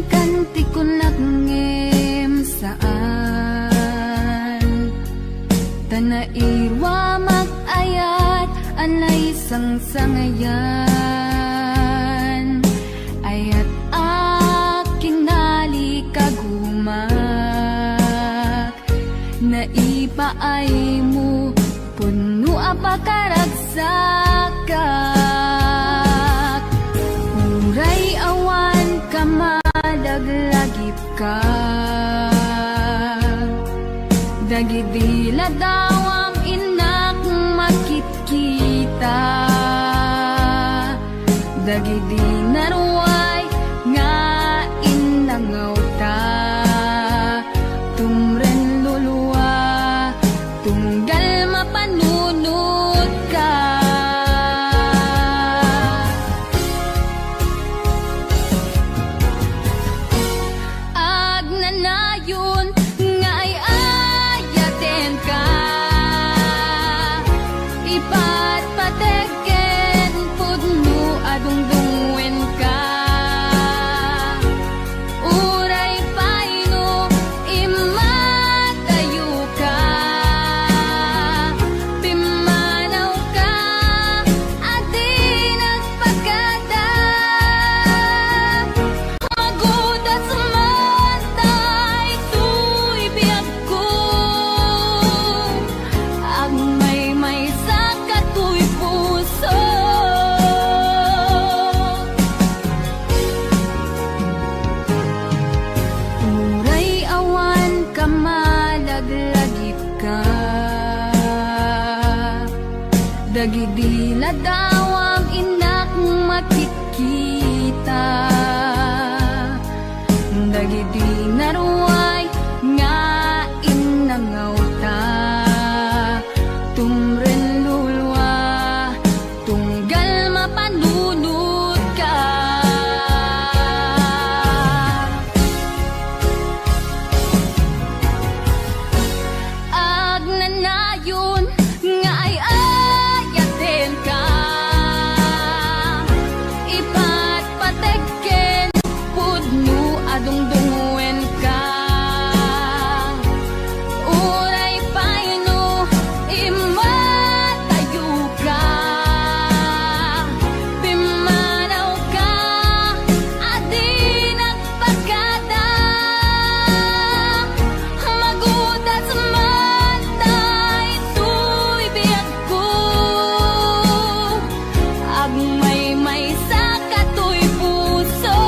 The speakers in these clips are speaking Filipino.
kanti ko nagngem saan tanairwa mag-ayat anay sang-sangayan ayat aking nalikagumak naipaay mo puno apakaragsakat uray awan ka malaglagip ka dagidila daw ang inak makikita dagidi naruay nga inangaw ta tumren luluwa tunggal mapanunod ka agnanayon nga ay ayaten ka ipatpateken pudno adungdungwen ka uray paino imatayo ka pimanaw ka adi nagpagkada magudat sumantay tuy biyag ko ang may sa katuy puso uray awan ka malaglagip ka dagidila daw ang inak makikita dagidi naruay nga inangaw ta tumren lulwa tunggal mapanunod ka agnanayon nga ay ayaten ka ipatpateken pudno adungdungwen ka uray paino imatayo ka pimanaw ka adi nagpagkada magudat sumantay tuy biyag ko agmay sa katuy puso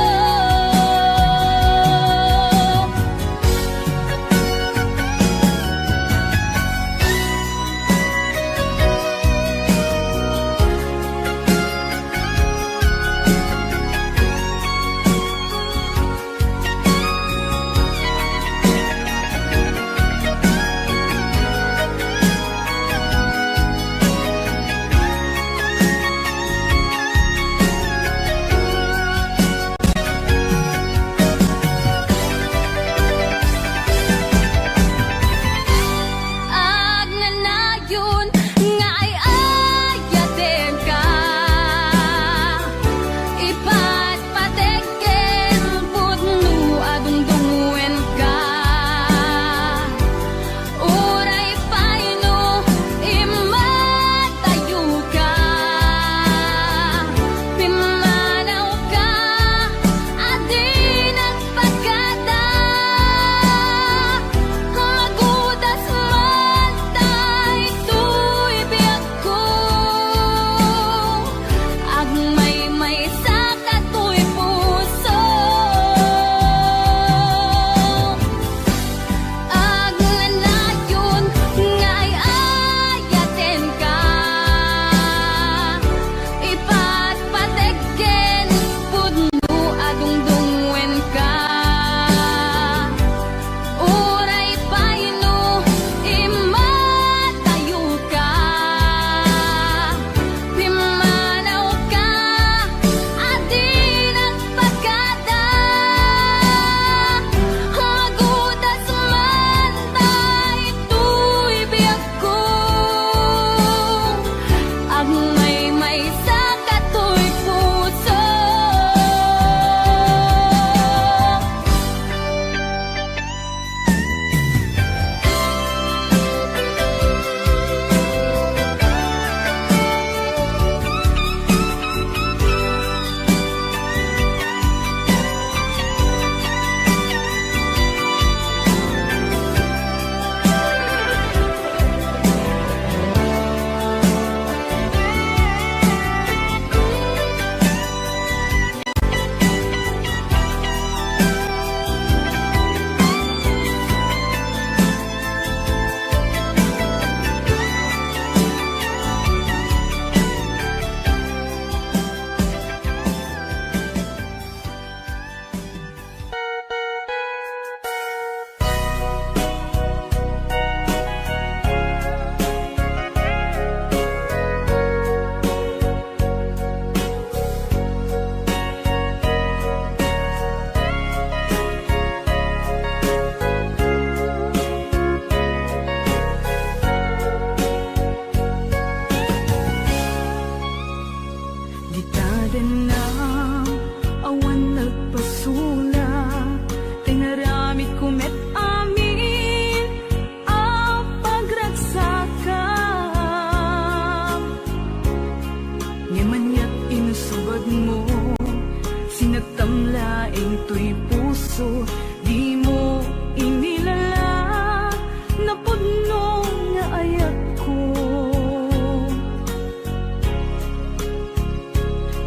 to'y puso, di mo inilala, napudno nga ayak ko.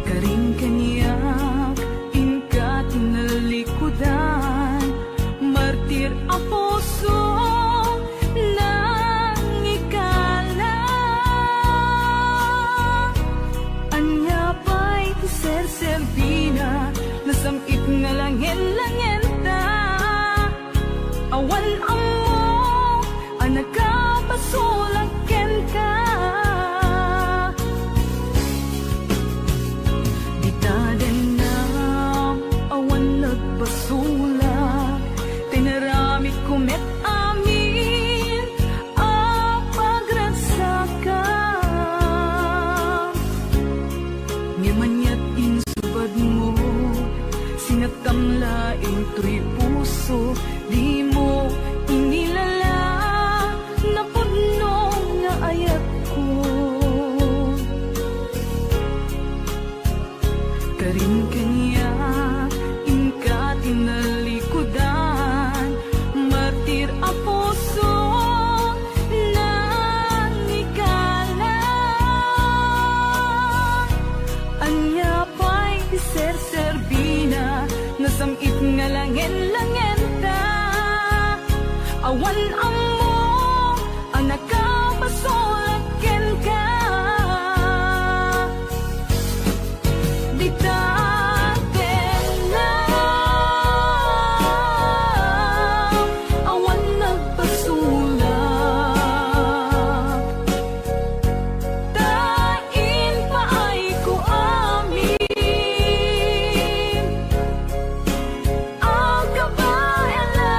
Karing kaniyak, inka tinalikudan, martir a puso, nang ikala. Anya pa'y tiser-serbina, nasamit nga langin-langin ta. Awan amo, anak ka, pasulagken ka. Di ta din na, awan nagpasulak, tinaramit kumet amin, pagragsakan. Ngimanyat insubad mo, sinatamlaing to'y puso, di mo inilala, napudno nga ayak ko. Karing kanya, inka tinalikudan, martir a puso, nang ikala. Anya pa'y tiser-serbina, nasamit nga langin-langin ta. Awan amo, anak ka, pasulagken ka. Di ta din na, awan nagpasulak, tain pa ay ko amin, ang kabayan lang.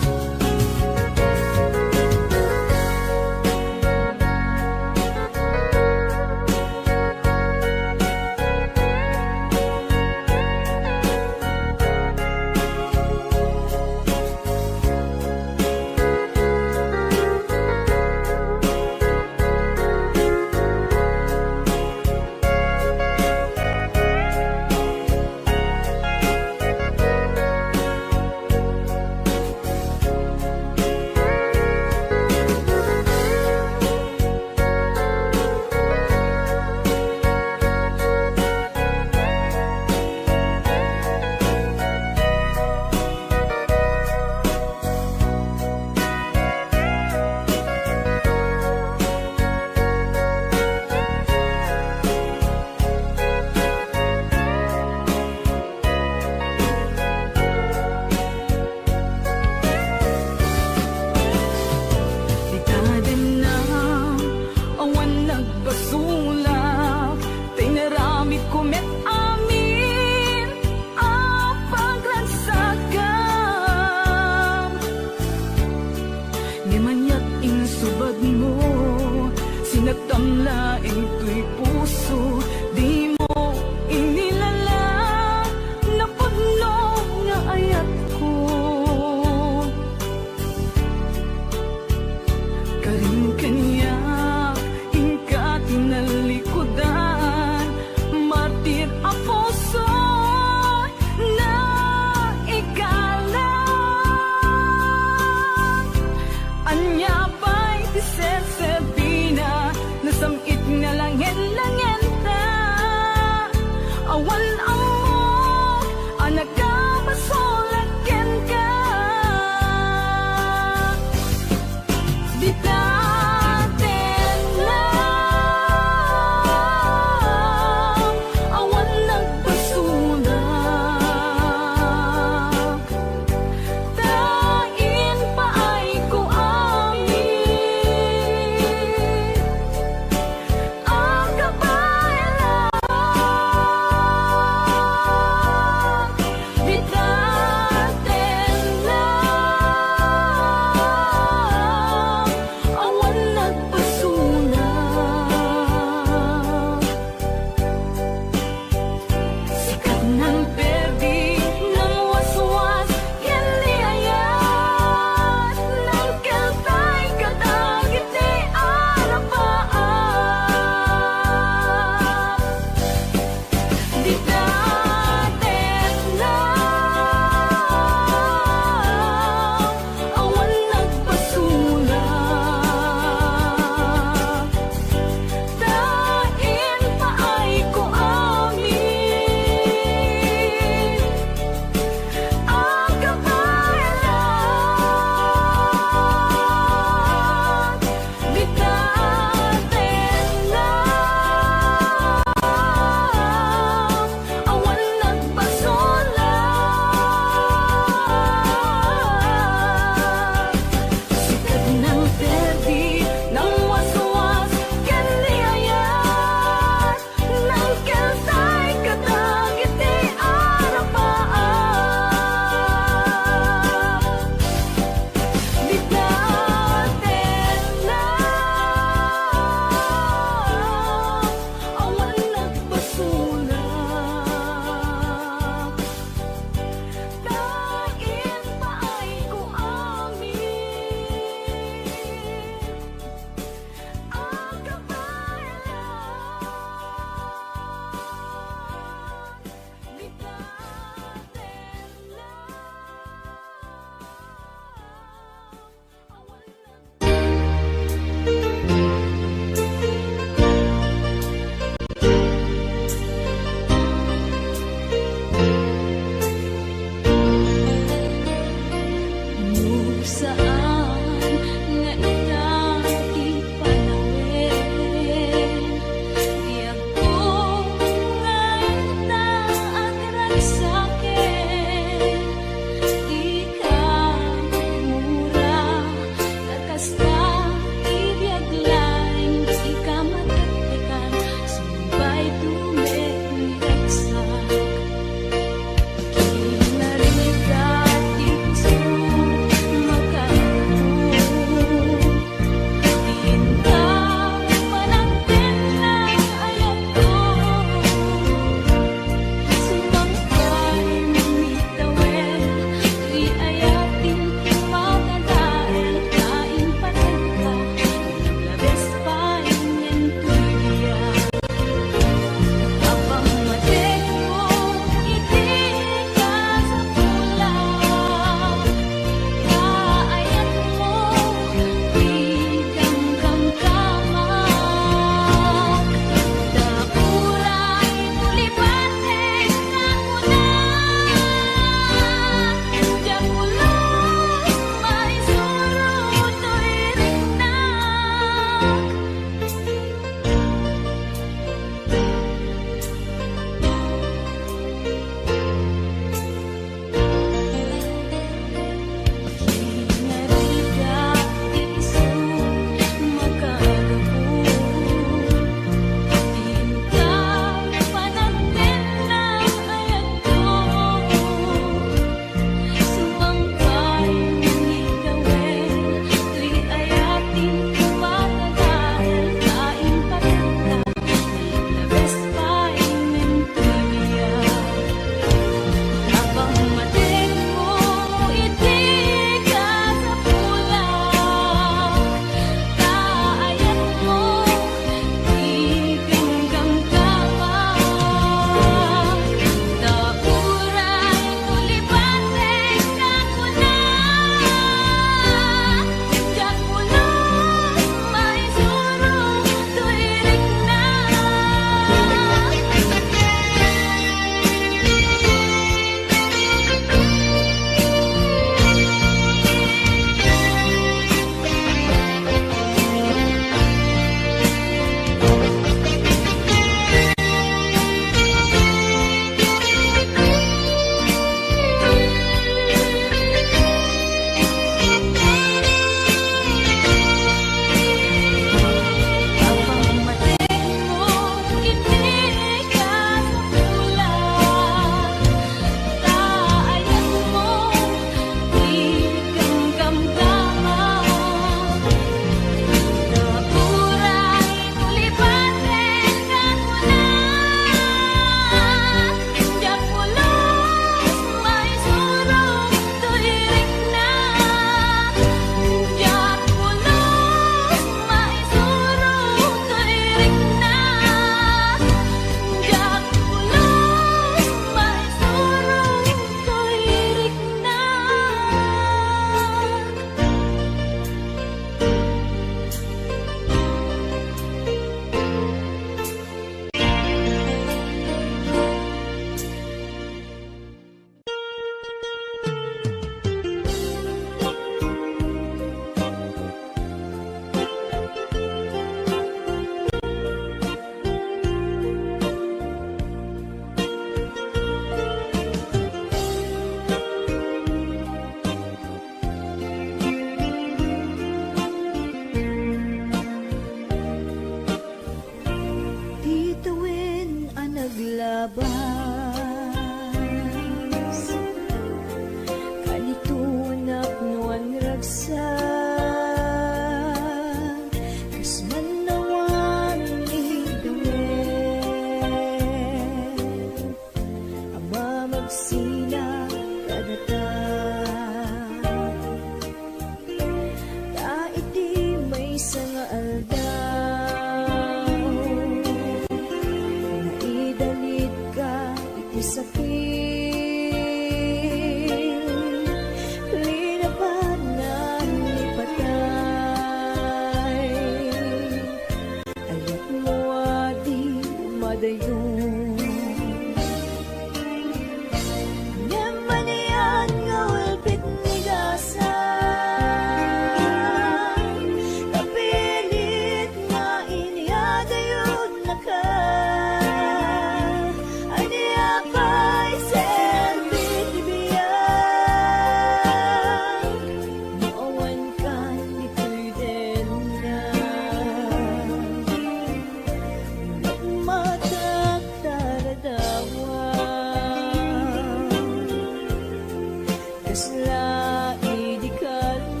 Naslai di kalman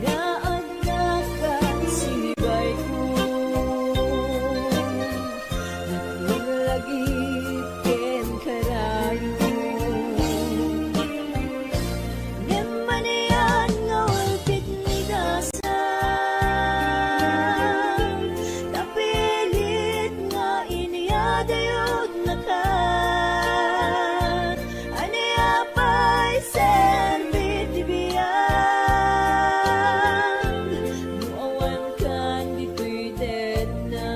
nga agnakan sinibay ko naglagip ken karayo Nemanian nga ulpit ni dasan kapilit nga iniyadayod na ka aniya pa'y serbit di biyang nuawan kan dito'y dead na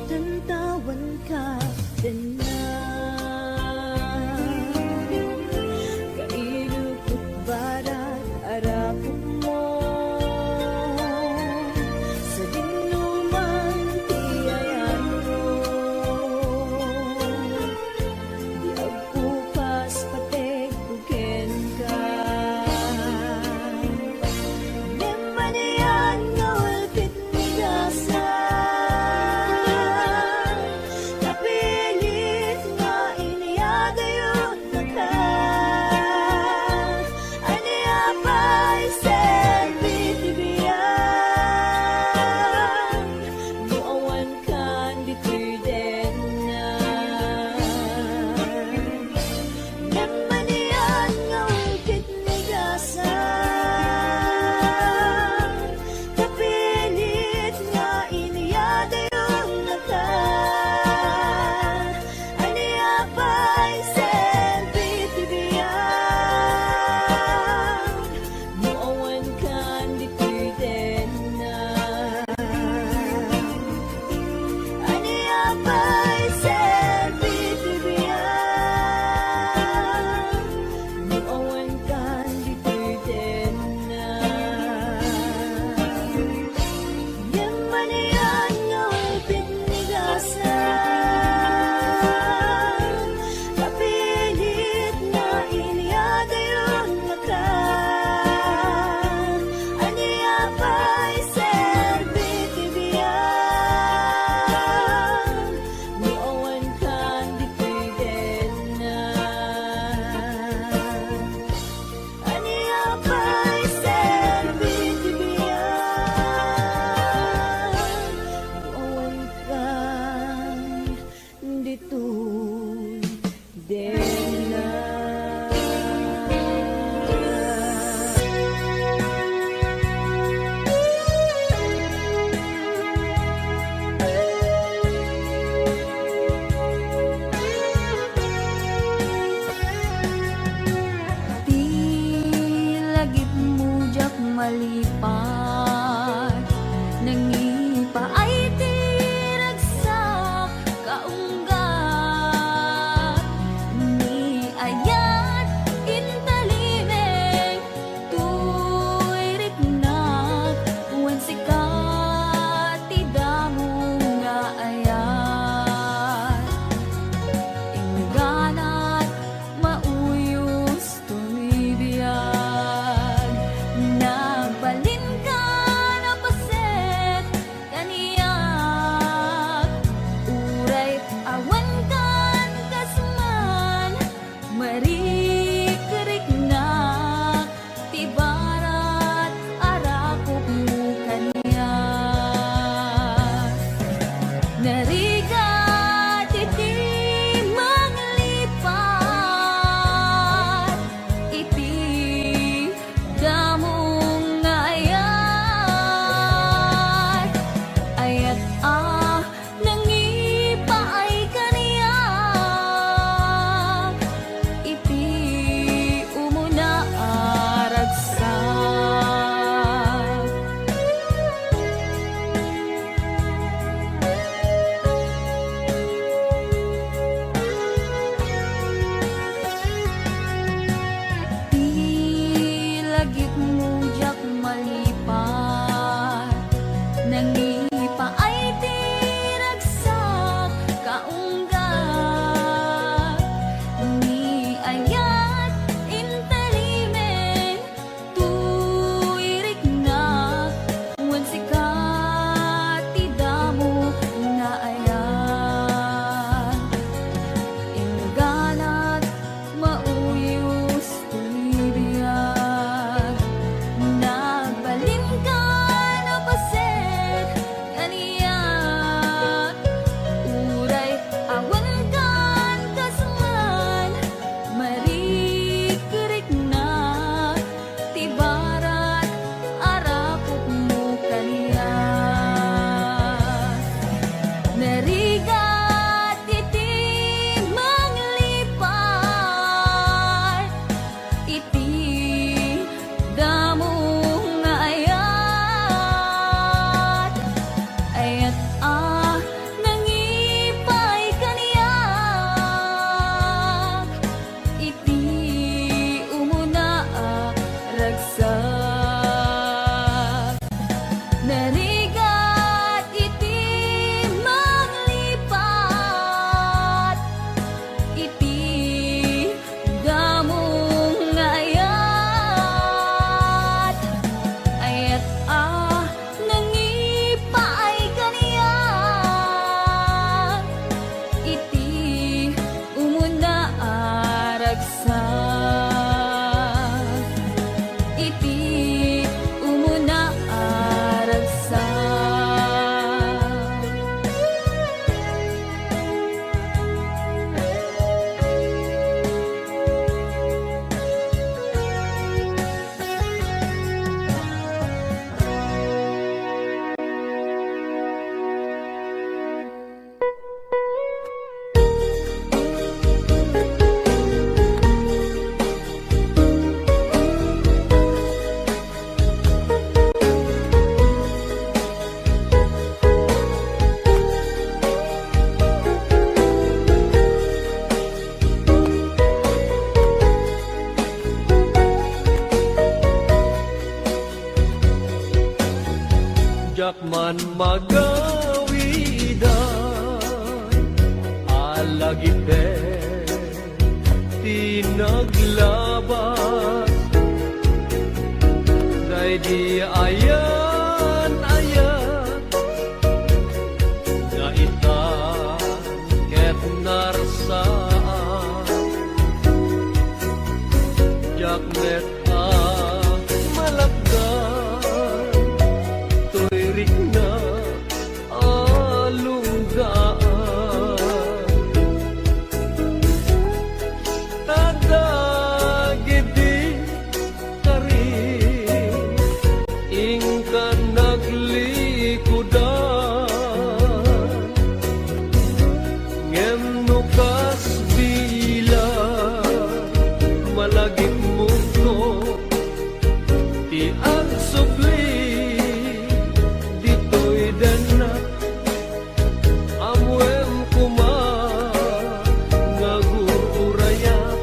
Tantawan ka din na kailukot barat arapot mo sa dinuman tiyayan mo di agpupas patek buken ka Nemanian nga ulpit ni dasan kapilit nga iniyadayon na ka aniya pa'y serbit di biyang nuawan kan dito'y den na Nemanian nga ulpit ni dasan kapilit nga iniyadayon na ka aniya pa'y serbit di biyang nuawan kan dito'y den na aniya pa'y serbit di biyang nuawan kan dito'y den na Nemanian nga ulpit ni dasan kapilit nga iniyadayon na ka aniya pa'y serbit di biyang nuawan kan dito'y den na aniya pa'y serbit di biyang nuawan kan dito'y den na Di lagip mujak malipat nangipa ay tiragsak kaunggat ni ayat intalimeng tuy riknak wan sikat tidamo nga ayat ingganat mauyos tumibiyag nagbalin ka lagip mo jak malipat. Nangipa ay tiragsak kaunggat. Ni ayat intalimen tuirik na wan sikat tidamo nga ayan. Inganat mauyos tulibiyag. Nagbalin ka na pasek kaniyak. Uray awan kan kasman marikerik na tibarat arapok mo kaniyak. Narigat iti manglipat, iti damo nga ayat. Ayat nangipay kaniyak, iti umuna ragsak. Narigat iti manglipat, iti damong nga ayat. Ayat nangipaay kaniyak, iti umuna ragsak. Iti umuna ragsak. Jakman magawidan alagite tinaglabas day di ayan na itan ket narsaan jaknet malagdan tuirik na alunggaan tadagidi karin ingkan naglikudan ngem nukas bila malagip mundo ti ang supli dito'y danak amuem kuma ngagurayat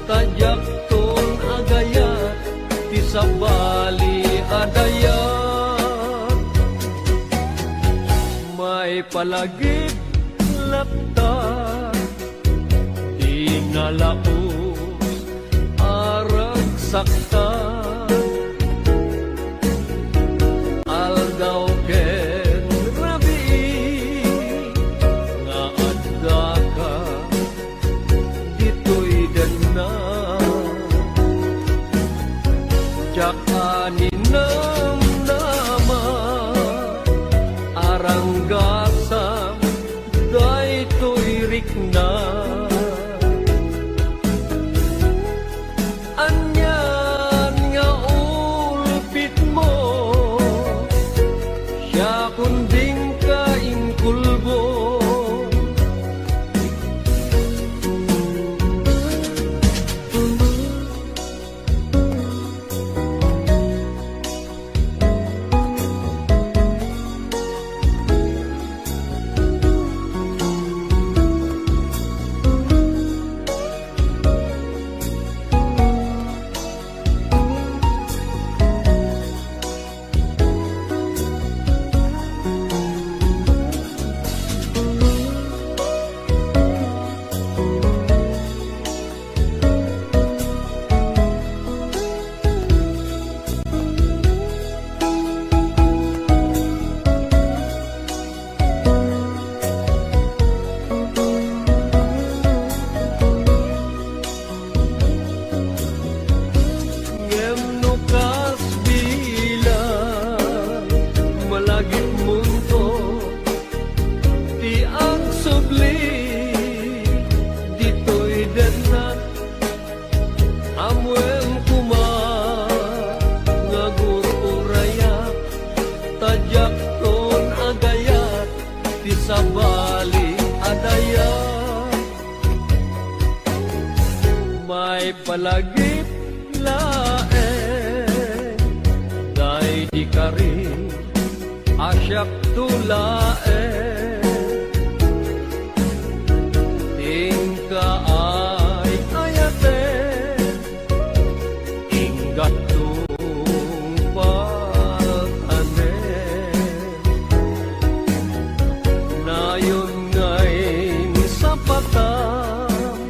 tajak ton agayat ti sabali adayat may palagip lapta di nalaos arag sakta aldaw ken rabi nga adda ka dito'y dana jak aninam nama aranggasam daytoy rikna anyan nga ulpit mo siya kunding kaingkulbo ay palagip lae, day di ka rin asyak tulae. Tingka ay ayate, inggat tumpatane, nayon ngayon sa patang,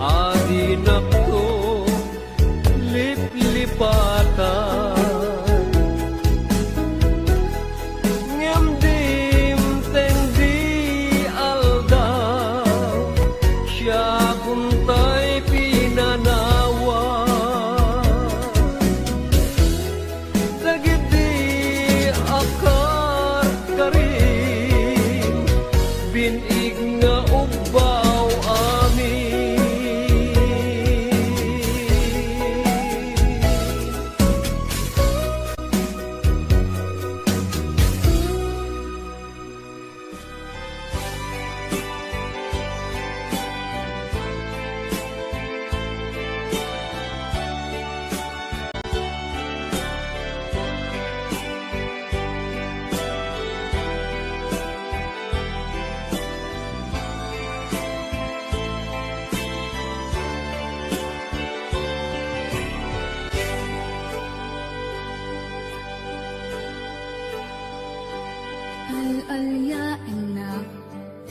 adi nakto liplipatan. Ngamdim tendi aldaw, siya kuntay pinanawa. Dagiti akar karim, binig nga ubaw amin. Al-alyain na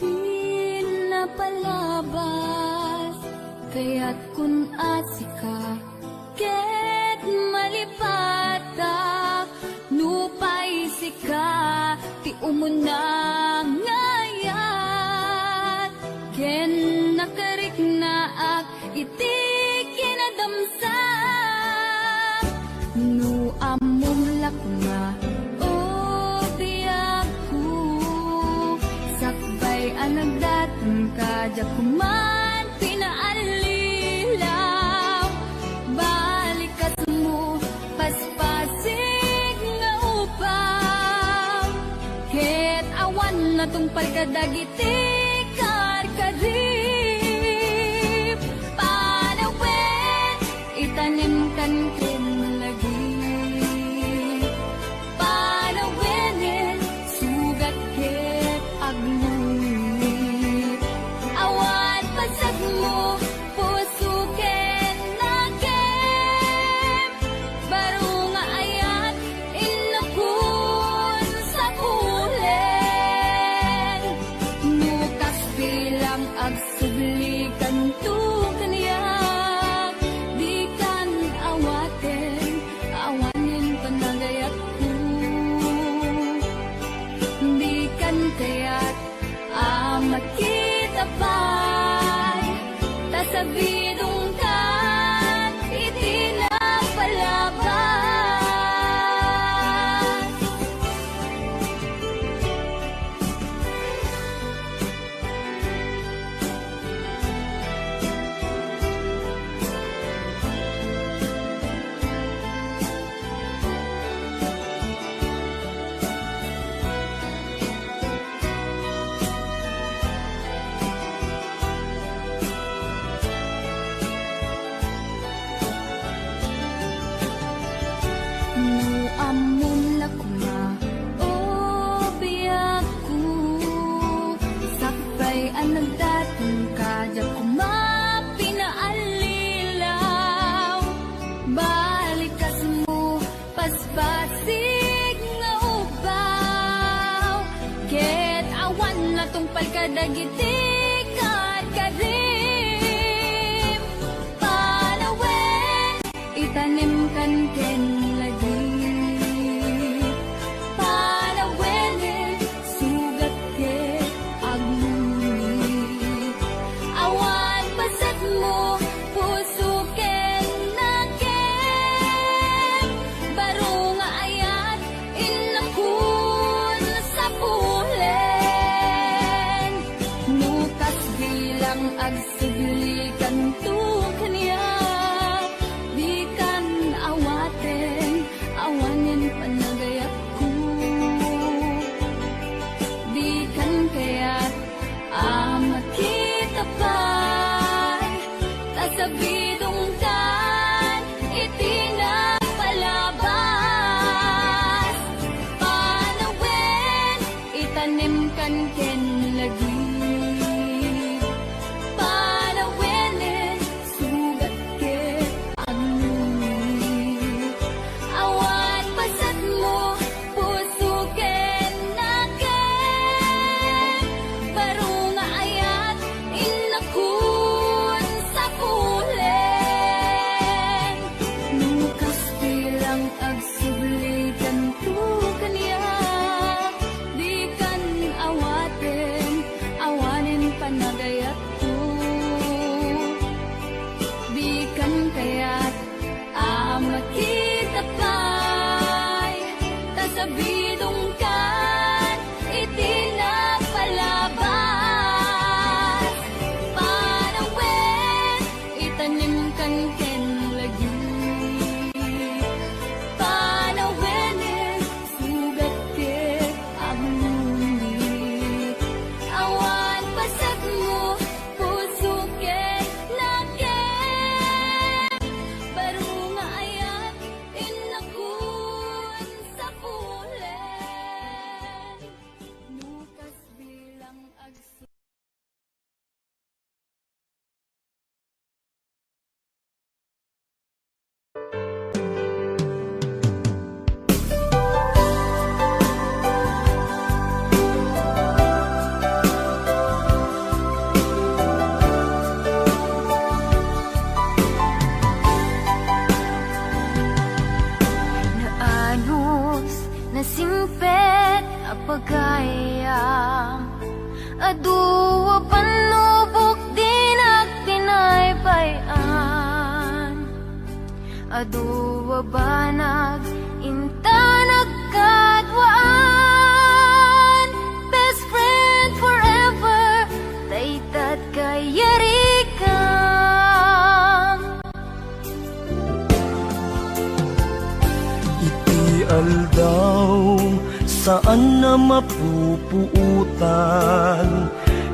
di napalabas, kaya't kun asika ket malipata, nupay sika ti umuna ngayat, ken nakarik na ak iti kinadamsak, nu amom lakma anagdatang kadya kuman pinaalilaw, balikas mo paspasig nga upaw, ket awan na tong pagkadagiti karkarip, panawin itanim kan ken lagi, panawinin sugat ket agno. Kaya't makita pa'y tasabidong ka iti na palabas. Anagdatang kadya kumapinaalilaw, balikas mo paspasig nga ubaw, ket awan na tong palkadagiti karkarip, panawin itanim kan ken lagi, panawin sugat ket awan pasat mo puso ken naken, baro nga ayat inakun sa pulen, nukas bilang agsuglikan tu kaniya, di kan awaten awanin panagayat ko, di kan kaya't makita pa'y tasabidong agsubli kanto kaniya. Di kan awaten, awanen panagayat ko. Di kan kayat makita pa'y tasabidong kan itinapalabas. Panawin, itanim kan ken lagi. Panawin, sugat ke aglumit. Awan pasag mo, puso ke naken. Baru nga ayat, inakun sa pulen. Nukas bilang agsu. Naanos, nasimpet, apagayam. Aduwa panubok din at pinaypayan. Aduwa banag, inta nagkadwaan. Best friend forever, taytat kayarikam. Iti aldaw saan na mapupuutan.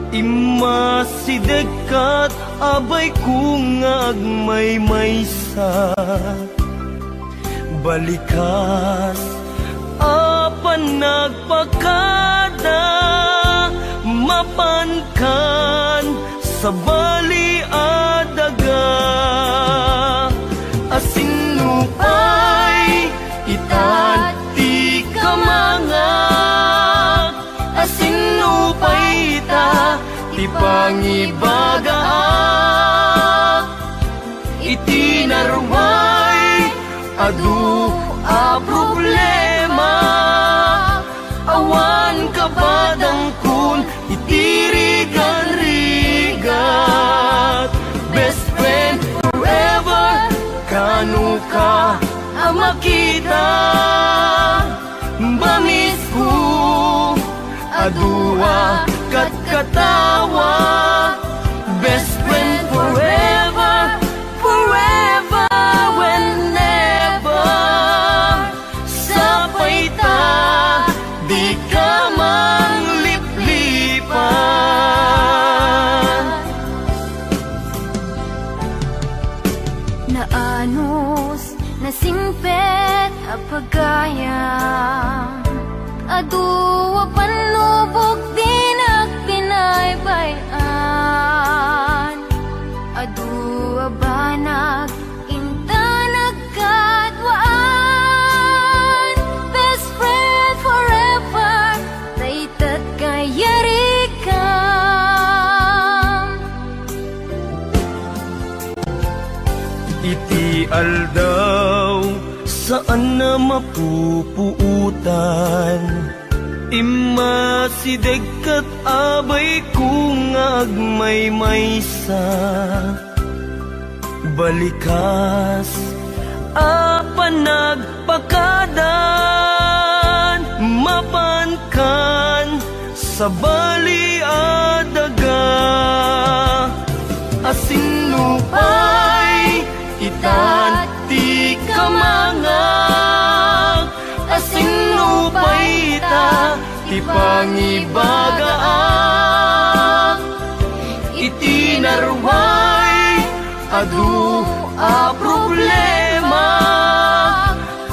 Imasidekat abay kung agmaymaysa. Balikas apan nagpakada. Mapankan sa bali adaga. Asinupay itan ti kamangak. Asinupay ita ti pangibagaak. Iti narway adu a problema. Awan kabadang kun itirigan-rigat. Best friend forever, kanu ka ang makita. Bamis ko adua kat katawa. Best friend forever, forever, whenever. Sapay ta, di ka mangliplipan. Naanos, nasimpet, apagayam. Aduwa panubok din at pinaypayan. Aduwa banag, inta nagkadwaan. Best friend forever, taytat kayarikam. Iti aldaw saan na mapupuutan. Imasidekat abay kung agmaymaysa. Balikas apan nagpakadan. Mapankan sa bali adaga. Asinupay itan ti kamangak. Asinupay ita ti pangibagaak. Iti narway adu a problema.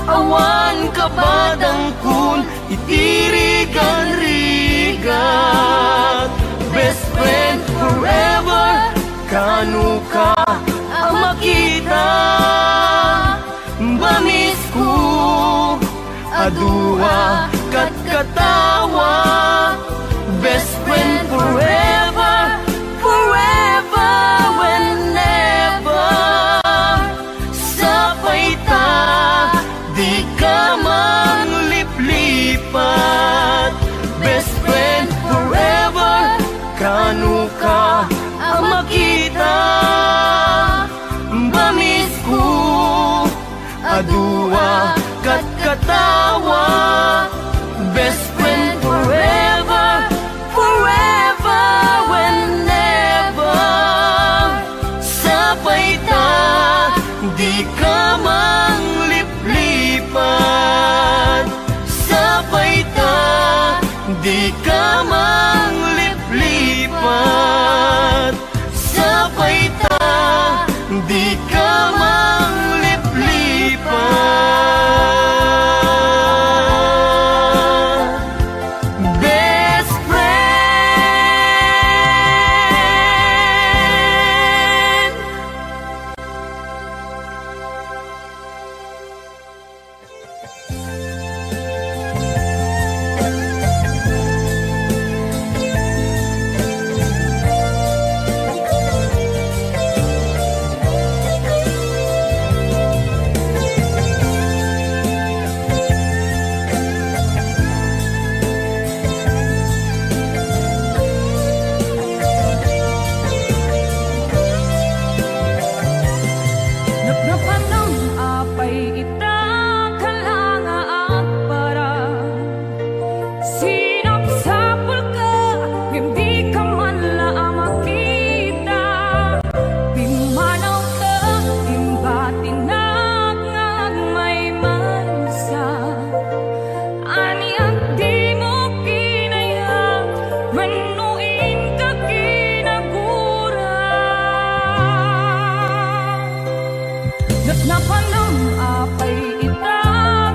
Awan kabadang kun itirigan-rigat. Best friend forever, kanu ka ang makita. Bamis ko adua kat katawa. Best friend forever, forever, whenever. Sapay ta, di adua kat katawa. Best friend forever, forever, whenever. Sabay ta, di ka mangliplipan. Sabay ta, di ka mangliplipan. Sabay ta, di ka mangliplipan. Best friend. Napnapan ng apay ita kalanga at para sinapsapul ka, hindi ka man lang makita. Pimanaw ka, imbatinag ngag may mansa. Aniyak di mo kinaya, manuin ka kinagura. Napnapan ng apay ita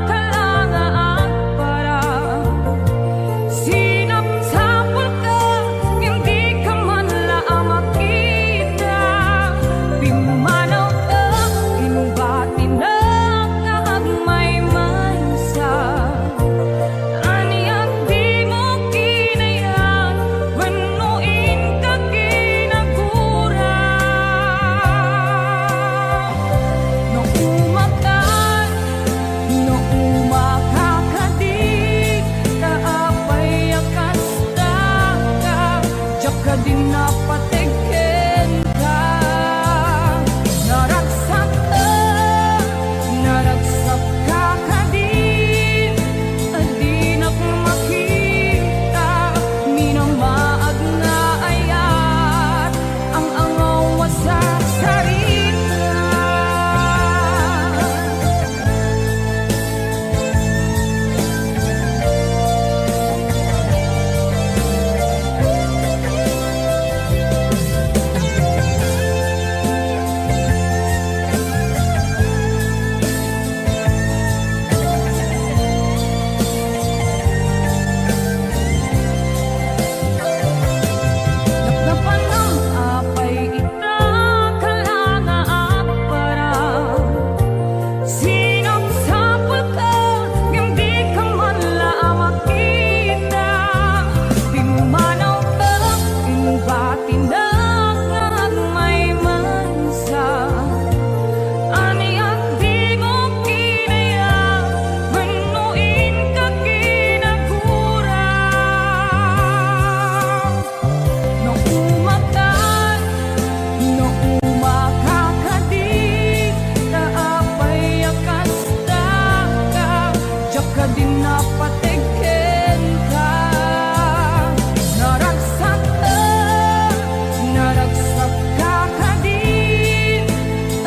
kalanga at para sinapsapul ka, hindi ka man lang makita. Pimanaw ka, imbatinag ngag may mansa. Aniyak di mo kinaya, manuin ka kinagura. No umakan, no umakakadi, kaapay akas taka, diyak ka din napatigin ka. Naragsak ka kadin, adinak makita, minamaag na ayat, ang angaw sa sarita. Napnapan ng apay ita kalanga at para sinapsapul ka, hindi ka man lang makita. Pimanaw ka, imbatinag ngag may mansa. Aniyak di mo kinaya, manuin ka kinagura. No umakan, no umakakadi, kaapay akas taka, diyak ka din napatigin ka. Naragsak ka kadin,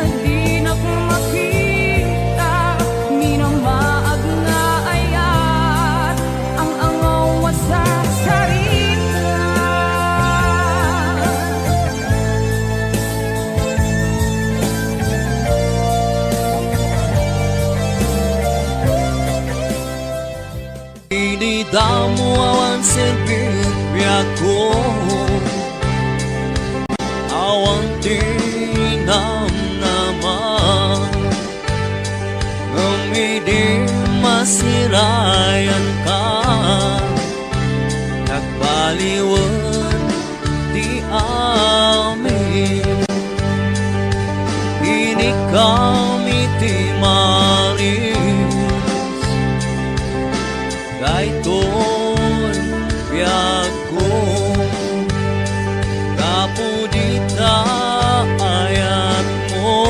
adinak makita, minamaag na ayat, ang angaw sa sarita. Inidamo awan servirviako, awan tinam naman, ngumidi masirayan ka, nagbaliwan di amin. Ini kami ti maris, kaiton biag ko, kapudita ayat mo,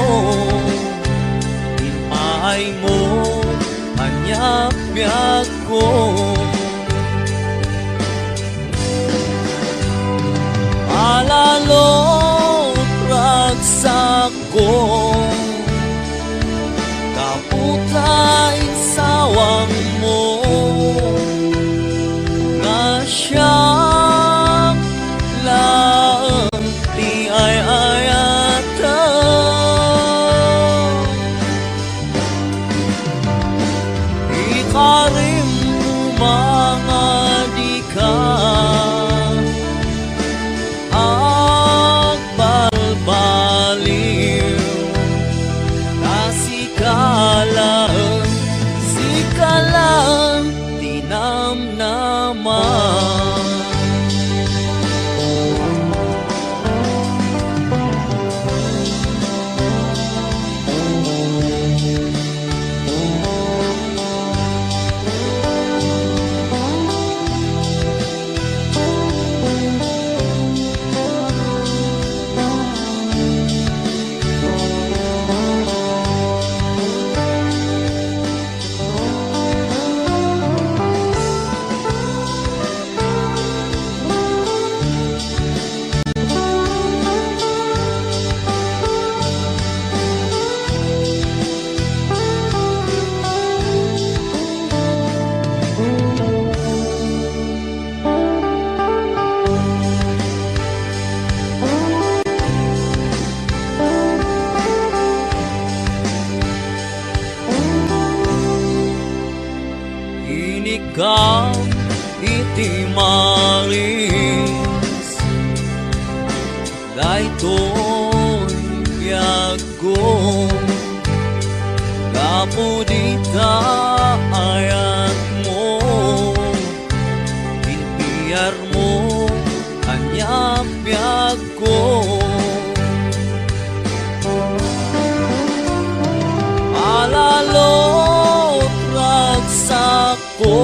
ay mo anyap ko. Alalot ragsak ko, kaputay sawang mo, nga siyang lang di ay ayatan. Ikarim mo mga di ka agbalbaliw, sikalang dinamnaman. Ikaw iti maris, daytoy biyag ko, kapudita ayat mo, pinpiyar mo anyap biyag ko. Alalot ragsak ko,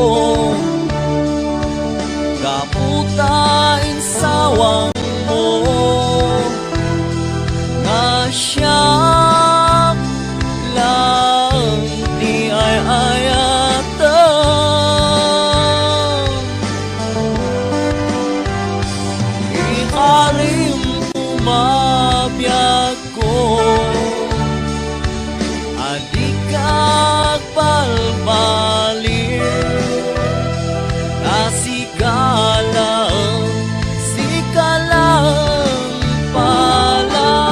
kaputain sawang mo, nga siyang lang di ay ayatan. Ikarim umabiyag ko, adikag balbaliw, sikalang palalot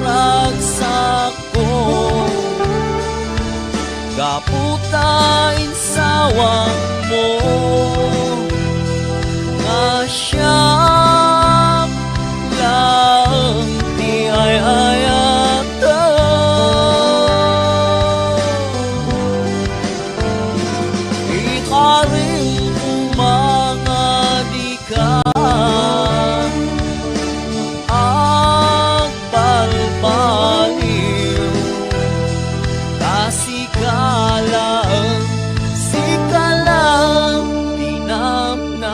ragsak ko, kaputain sawang mo, nga siyang lang di ay ayatan. Ikarim mga di ka agbalbaliw, sikalang dinamnaman.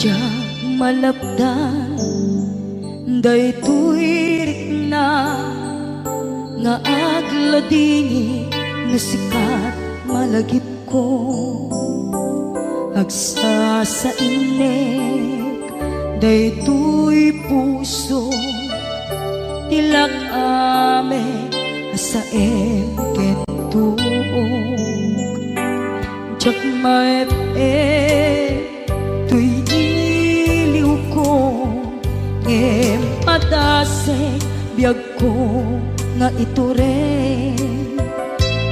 Diyak malapdan daytoy rikna nga agladingi nga sikat malagip ko agsa sa inek daytoy puso tilak ame asaem kentuog jak maep tuy iliw ko ngem padase biyag ko nga ito rin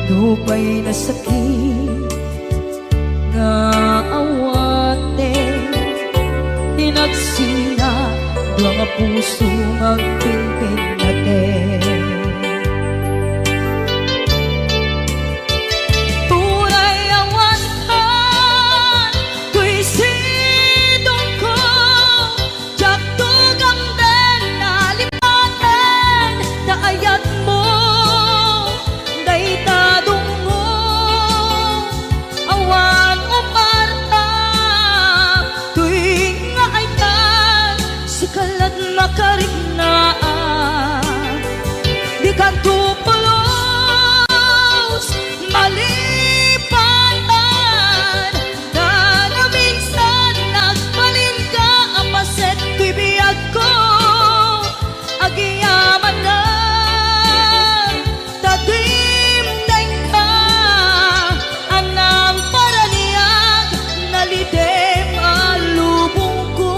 dupay na sakit nga awate tinagsina dua nga puso magpinpin natin turay awantan tuy sidong ko jak tugang den nalipaten daayat mo daytadong mo awan umarta tuwing nga ay tan sikalat makarignaan di ka tupulos malipatan na na minsan nagbalin ka apaset tuy biyag ko agiyaman na tadimday ka anang paraniyag nalidem alubong ko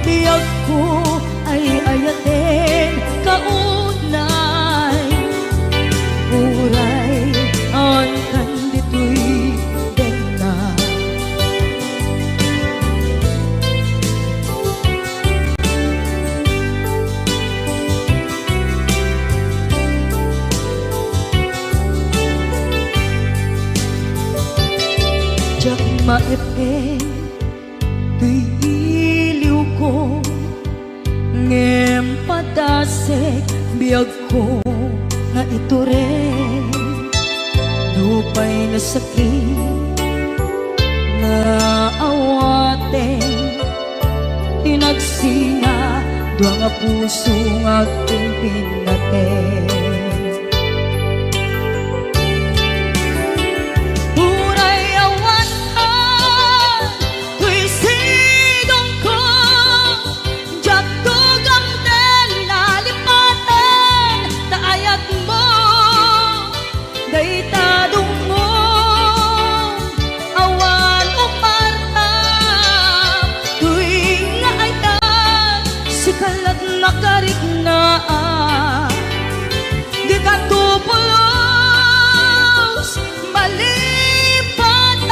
biyag ko ay ayaten kaunay uray ang kandito'y dena jak maepe tuy iliw ko ngem padasek biyag ko nga ito rin dupay na sakit nga awate tinagsina dua nga puso nga pimpin natin uray awantan tuy sidong ko jak tugang den nalipaten daayat mo daytadong mo awan umarta tuwing nga ay tan sikalat nakarignaan di ka tupulos malipatan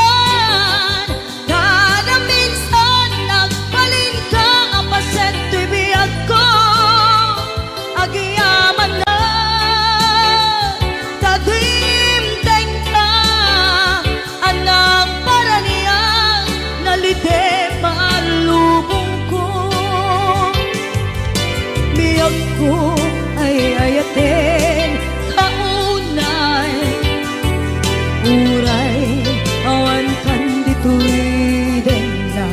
kada minsan nagbalin ka apaset tuy biyag ko agiyaman na tadimday ka anang paraniyang nalidem alubong ko biyag ko ay ayaten kaunay uray awan kandito'y dena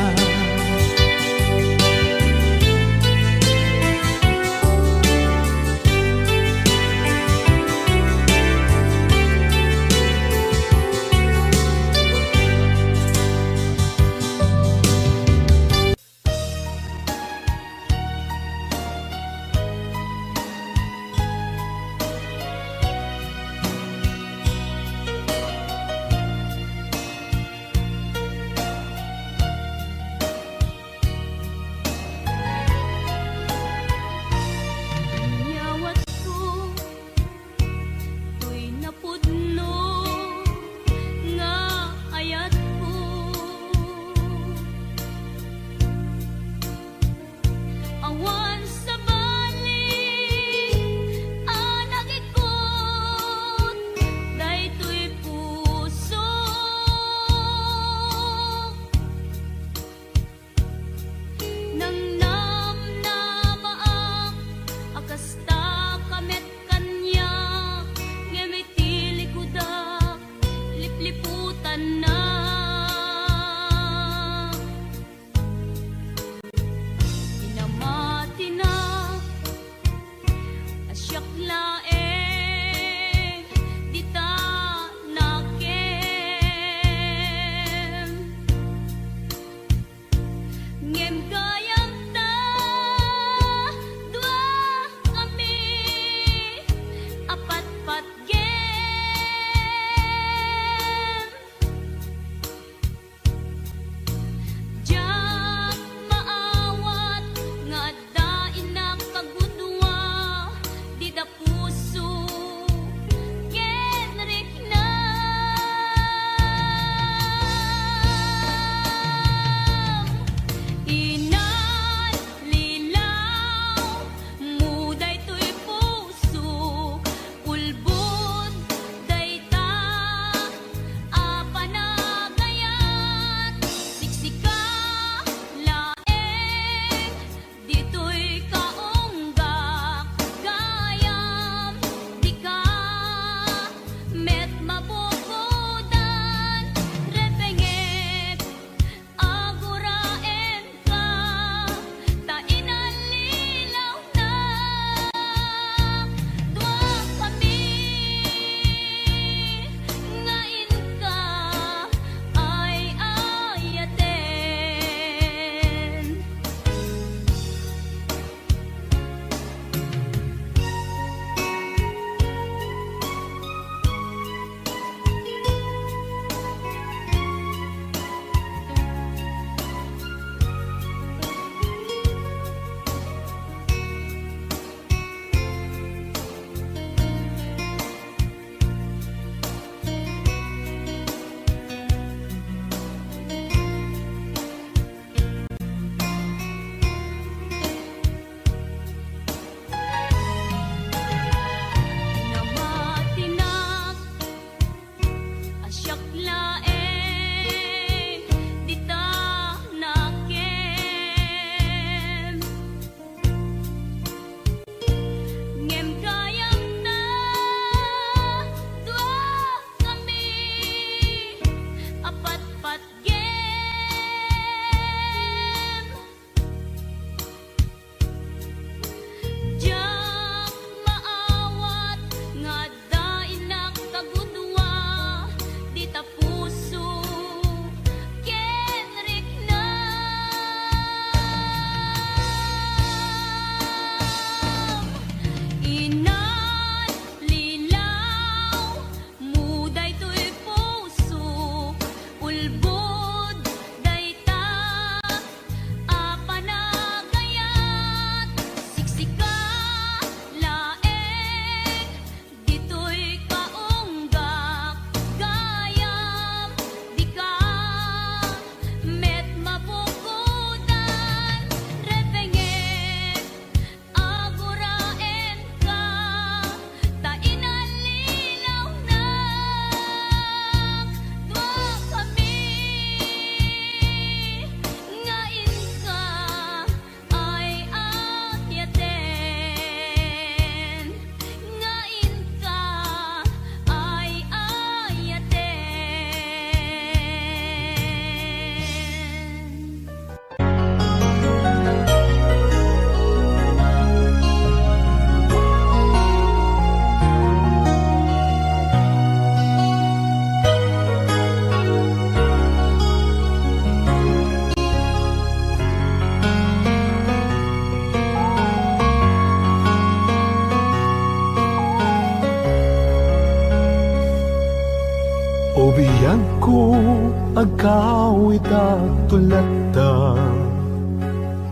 agawid at tulata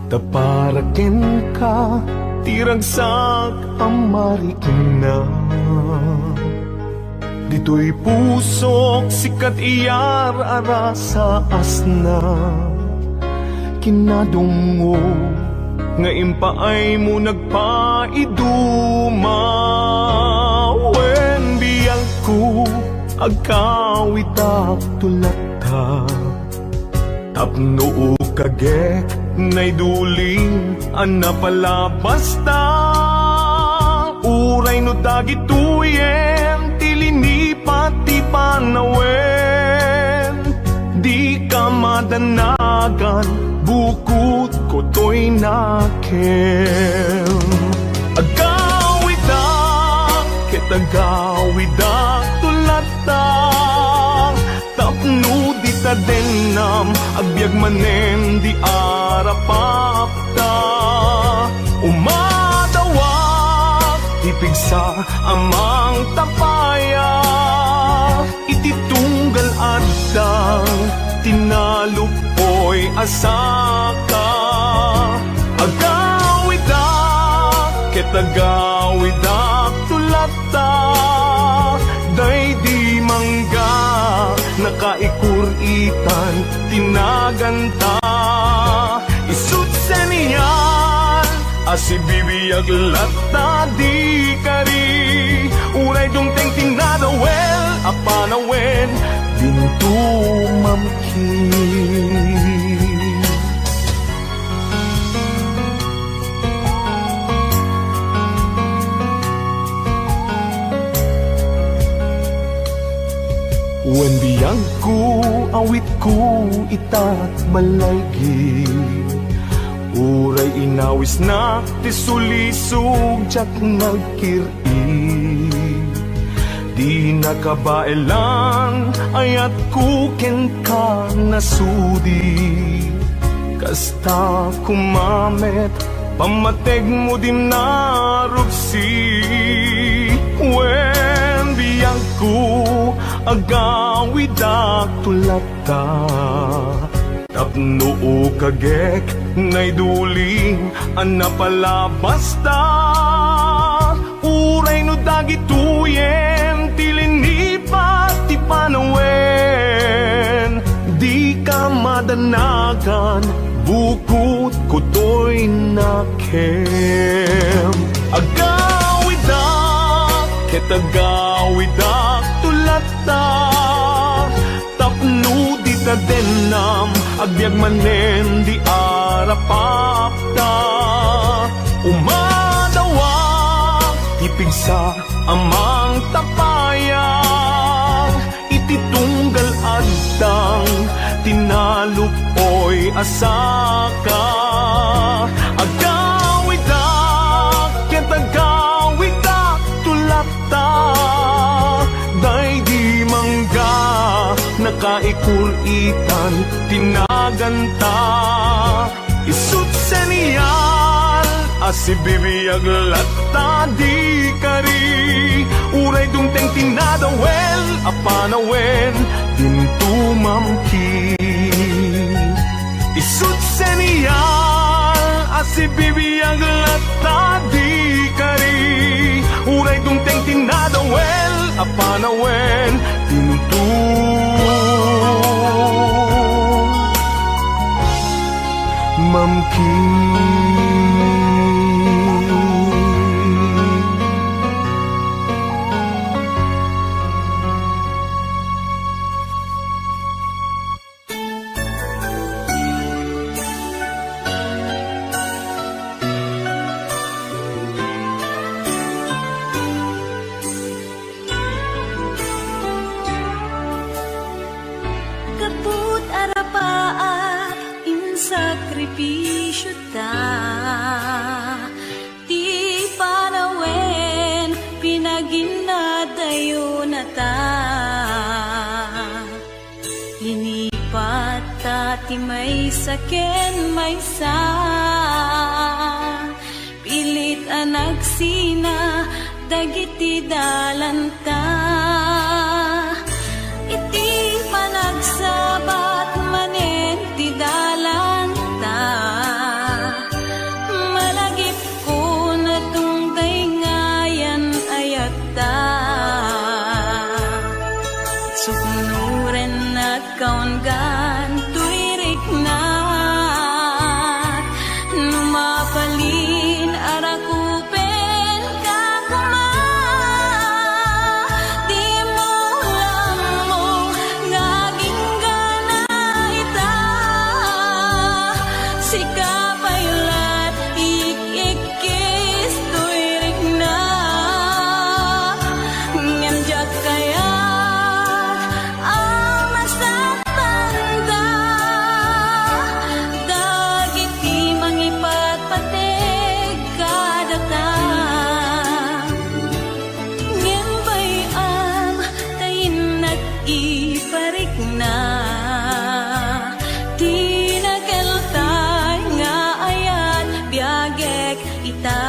taparaken ka tiragsak ang marikina dito'y pusok sikat iyar ara sa asna kinadungo nga impaay mo nagpaiduma wen biyang ko agkawid at tulata tapno kagek nay duling ana pala basta uray no dagituyen tilini pati panawen di ka madanagan bukod ko to'y nakem agawid ket agawid tulata tapno di ta denam agbyag manen di arapapta umadawak ipigsa amang tapaya ititunggal adang tinalupoy asaka agawida ket agawida tulata day di mangga nakaikuritan tinaganta isut sa niyan asibibiyag lata di kari uray dungteng tinadawel apanawen bintu mamkin wen biyang ko awit ko itat malaygi uray inawis na ti sulisog jak nagkiri di nakabaelan ayat ko ken ka nasudi kasta kumamet pamateg mo din narupsi wen biyang ko agawid at tulata tapno kagek nay duling ana pala basta uray no dagituyen tilini pati panawen di ka madanagan bukod ko to'y nakem agawid ket agawid tulata tapno di ta denam agbyag manen di arapapta umadawak ipigsa amang tapaya ititunggal adang tinalupoy asaka agawid ket agawid tulata day di mangga nakaikuritan tinaganta isut sa niyal asibibiyag lata di kari uray dungteng tinadawel apanawen bintu mamkin isut sa niyal asibibiyag lata di kari uray dungteng tinadawel apanawen bintu mamkin kaput arapaa in sakripisyo ta ti panawen pinaginadayo na ta linipat ta ti may saken may sa pilit anagsina dagiti dalanta iti panagsaba sikapaylat ikikis tuirik na nganjak kaya ang masatanda dagiti mangipatpateg kadata ngembay am tayin nag-iparik na tinakeltay nga ayat biagek ita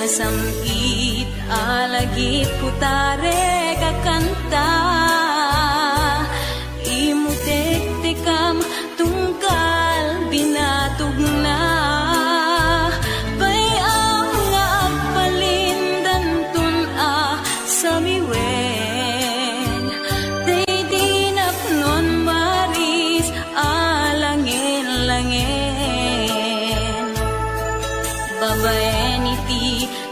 nasamit alagit putare kakanta imutek-tekam tungkal binatog na bayam nga agpalindan tun sa miwen day dinapnon maris alangin-langin babaen iti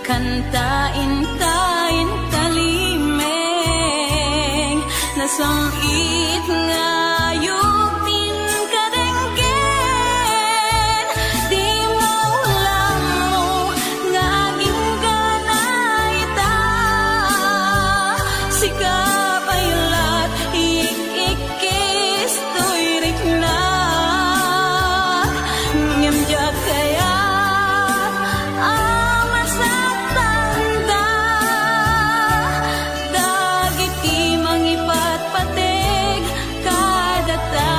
kantain tayin talimeng nasamit nga yugtin kadenggen di maulang mo nga aging ganayta sikapaylat ikikis tuirik na ngemjak kaya ang masatanda dagiti mangipatpateg kadata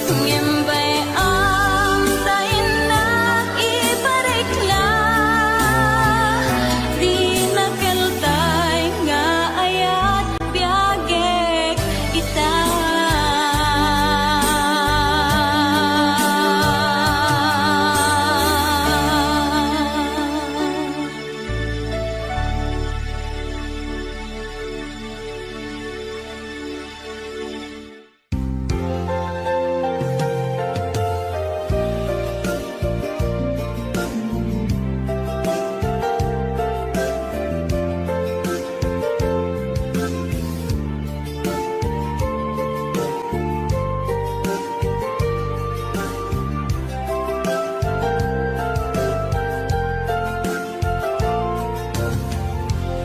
ngembay ang tayin nag-ibarikla di nakeltay nga ayat biagek ita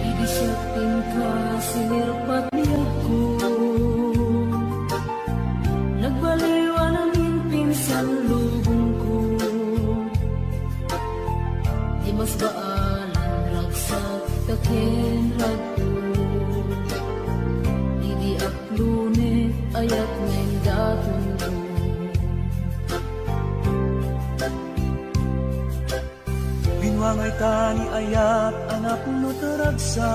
Idisyatin ka sinirpat niya ko nagbaliwa namin pinsan lubong ko di mas baalan ragsak taken ragto di aplunet ayat ngayon daton ko Binwangay tani ayat anak mo taragsa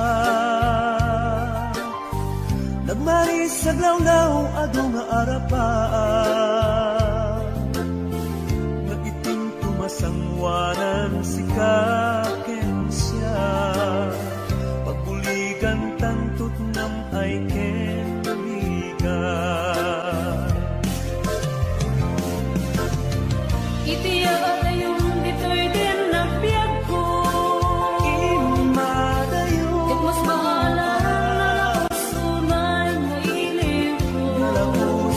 Nagmaris sa glawlaw ado nga arapaan Nagiting tumasangwanan si kaken siya Pagbuligan tantot nam ay ken buligan iti yung ditoy din nagbiag ko Imadayo ket mas bahala na sunay nga ilim ko Nalabos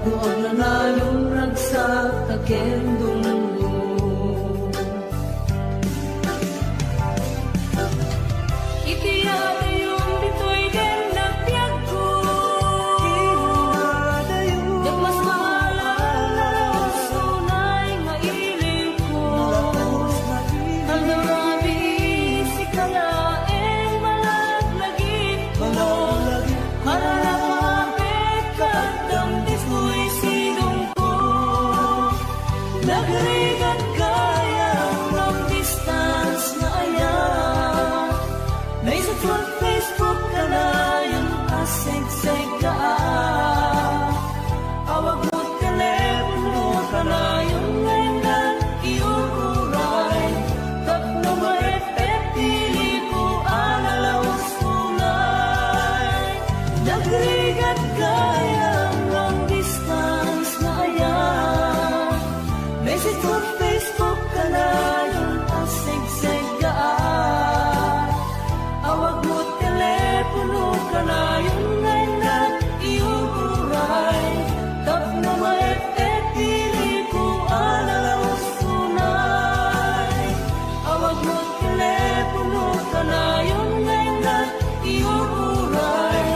Huwag na na yung ragsak kakendong mo. Itiyada yung bitoy din na piyag ko. Yang mas mahalala sunay nga iling ko. Ang narami si kalaeng malaglagit ko. Malalapit kadang disko'y sinong ko. Nagrigat kaya ng distance na ayan. May sa Facebook ka na yung aseg-seg ka. Awag mo telepono ka na yung ngayon iuray. Tapno maepet pili ko alalawas kulay. Nagrigat kaya ng distance na ayan. May sa Facebook ka na yung aseg-seg ka. Awag mo telepono ka na yung ngayon na iuray. Tapno maepet pili ko alalawas tunay. Awag mo telepono ka na yung ngayon na iuray.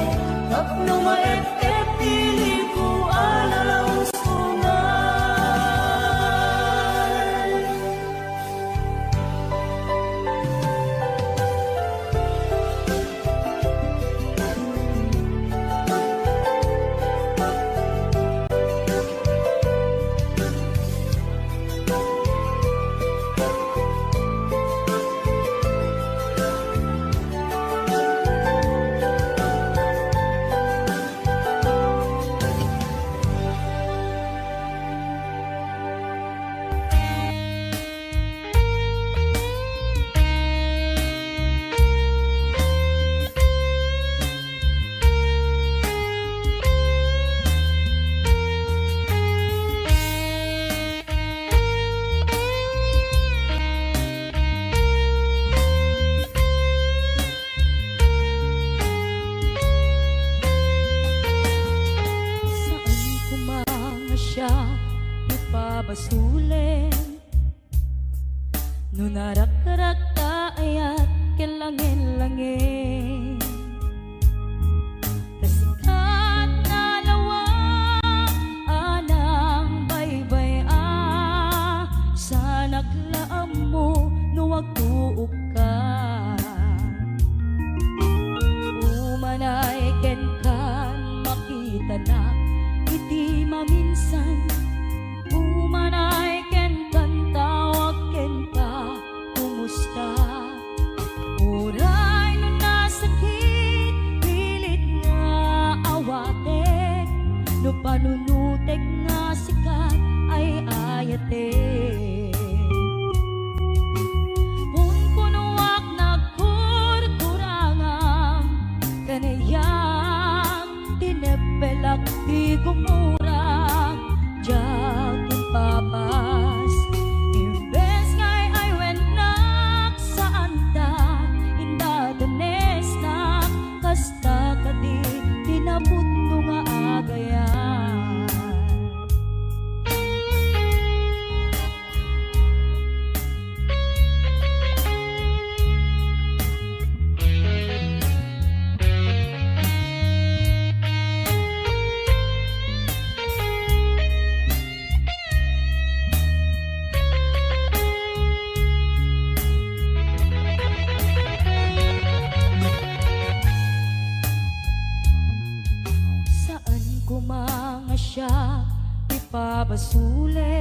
Tapno maepet pili ko alalawas tunay. Saan ko mga siya ipabasulin? No narak-rak ka ayat kilangin-langin. Kasikat na lawa anang baybay sa naglaam mo no wagtuok ka. Umanay ken kan makita na iti maminsan. Umanay ken kan tawag ken ka kumusta. Uray no nasakit pilit nga awatek. No panunutek nga sikat ay ayatek. Kung kunuwak nagkurkurangan kanayang tinepelak di gumurang jagin papas. Imbes ngay ay wenak saan ta indadanes na kasta kadi tinabot no nga agayan. Saan ko mga siya ipabasuli?